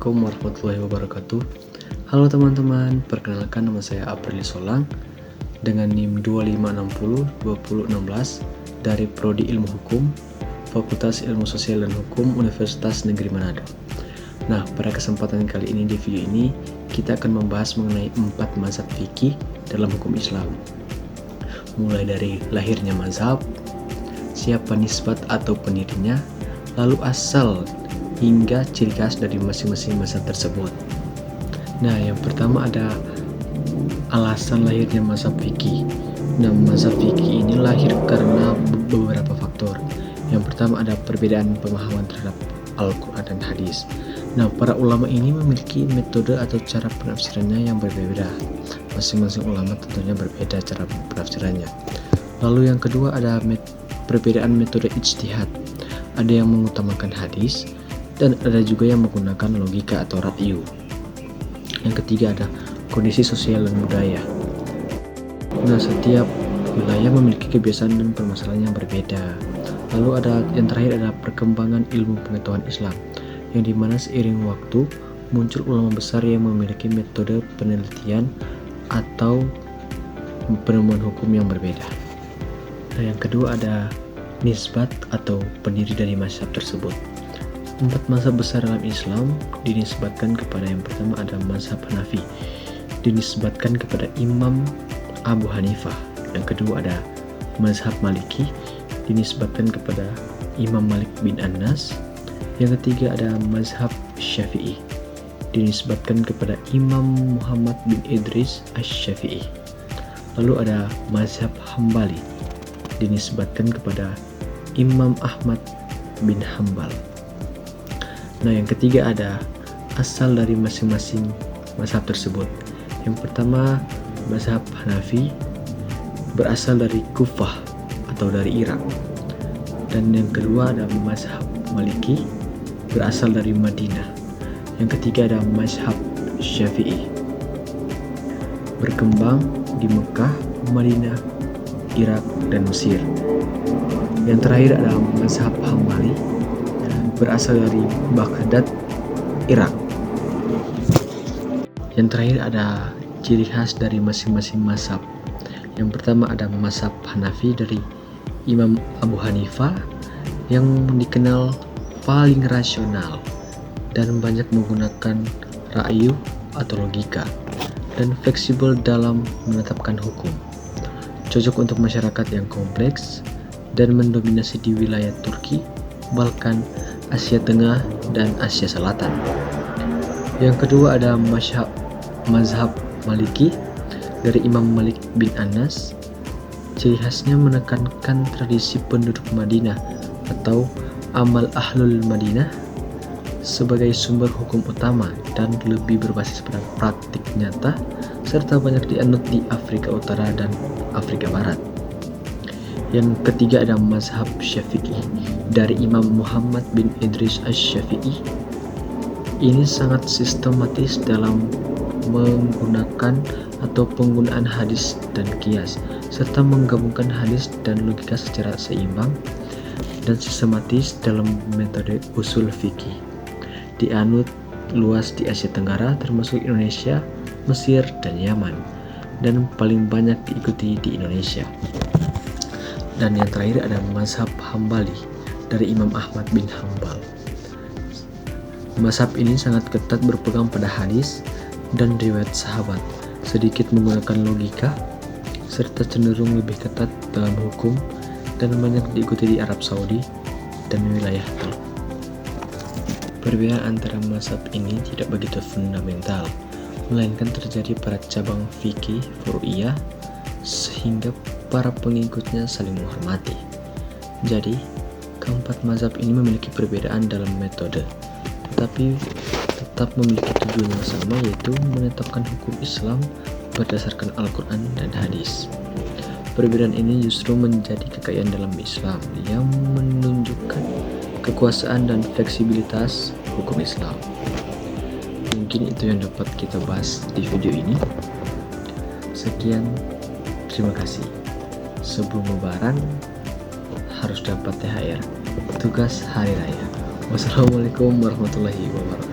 Assalamualaikum warahmatullahi wabarakatuh. Halo teman-teman, perkenalkan nama saya Aprili Solang dengan NIM 25602016 dari Prodi Ilmu Hukum, Fakultas Ilmu Sosial dan Hukum Universitas Negeri Manado. Nah, pada kesempatan kali ini di video ini kita akan membahas mengenai 4 mazhab fikih dalam hukum Islam. Mulai dari lahirnya mazhab, siapa nisbat atau pendirinya, lalu asal hingga ciri khas dari masing-masing mazhab tersebut. Nah, yang pertama ada alasan lahirnya mazhab fikih. Nah, mazhab fikih ini lahir karena beberapa faktor. Yang pertama ada perbedaan pemahaman terhadap Al-Quran dan hadis. Nah, para ulama ini memiliki metode atau cara penafsirannya yang berbeda. Masing-masing ulama tentunya berbeda cara penafsirannya. Lalu yang kedua ada perbedaan metode ijtihad. Ada yang mengutamakan hadis dan ada juga yang menggunakan logika atau ra'yu. Yang ketiga ada kondisi sosial dan budaya. Nah, setiap wilayah memiliki kebiasaan dan permasalahan yang berbeda. Lalu ada yang terakhir ada perkembangan ilmu pengetahuan Islam, yang dimana seiring waktu muncul ulama besar yang memiliki metode penelitian atau penemuan hukum yang berbeda. Nah, yang kedua ada nisbat atau pendiri dari mazhab tersebut. 4 mazhab besar dalam Islam dinisbatkan kepada yang pertama ada mazhab Hanafi, dinisbatkan kepada Imam Abu Hanifah. Yang kedua ada mazhab Maliki, dinisbatkan kepada Imam Malik bin Anas. Yang ketiga ada mazhab Syafi'i, dinisbatkan kepada Imam Muhammad bin Idris Asy-Syafi'i. Lalu ada mazhab Hambali, dinisbatkan kepada Imam Ahmad bin Hambal. Nah, yang ketiga ada asal dari masing-masing mazhab tersebut. Yang pertama, mazhab Hanafi berasal dari Kufah atau dari Irak. Dan yang kedua ada mazhab Maliki berasal dari Madinah. Yang ketiga ada mazhab Syafi'i berkembang di Mekah, Madinah, Irak, dan Mesir. Yang terakhir ada mazhab Hambali berasal dari Baghdad, Irak. Yang terakhir ada ciri khas dari masing-masing mazhab. Yang pertama ada mazhab Hanafi dari Imam Abu Hanifah yang dikenal paling rasional dan banyak menggunakan ra'yu atau logika dan fleksibel dalam menetapkan hukum. Cocok untuk masyarakat yang kompleks dan mendominasi di wilayah Turki, Balkan, Asia Tengah, dan Asia Selatan. Yang kedua ada mazhab Maliki dari Imam Malik bin Anas. Ciri khasnya menekankan tradisi penduduk Madinah atau amal ahlul Madinah sebagai sumber hukum utama dan lebih berbasis pada praktik nyata serta banyak dianut di Afrika Utara dan Afrika Barat. Yang ketiga ada mazhab Syafi'i dari Imam Muhammad bin Idris Asy-Syafi'i. Ini sangat sistematis dalam menggunakan atau penggunaan hadis dan qiyas serta menggabungkan hadis dan logika secara seimbang dan sistematis dalam metode usul fikih. Dianut luas di Asia Tenggara termasuk Indonesia, Mesir, dan Yaman, dan paling banyak diikuti di Indonesia. Dan yang terakhir ada mazhab Hambali dari Imam Ahmad bin Hambal. Mazhab ini sangat ketat berpegang pada hadis dan riwayat sahabat, sedikit menggunakan logika, serta cenderung lebih ketat dalam hukum dan banyak diikuti di Arab Saudi dan wilayah Teluk. Perbedaan antara mazhab ini tidak begitu fundamental, melainkan terjadi pada cabang fikih furu'iyah sehingga para pengikutnya saling menghormati. Jadi, keempat mazhab ini memiliki perbedaan dalam metode, tetapi tetap memiliki tujuan yang sama, yaitu menetapkan hukum Islam berdasarkan Al-Quran dan hadis. Perbedaan ini justru menjadi kekayaan dalam Islam yang menunjukkan kekuasaan dan fleksibilitas hukum Islam. Mungkin itu yang dapat kita bahas di video ini. Sekian, terima kasih. Sebelum Lebaran harus dapat THR, tugas hari raya. Wassalamualaikum warahmatullahi wabarakatuh.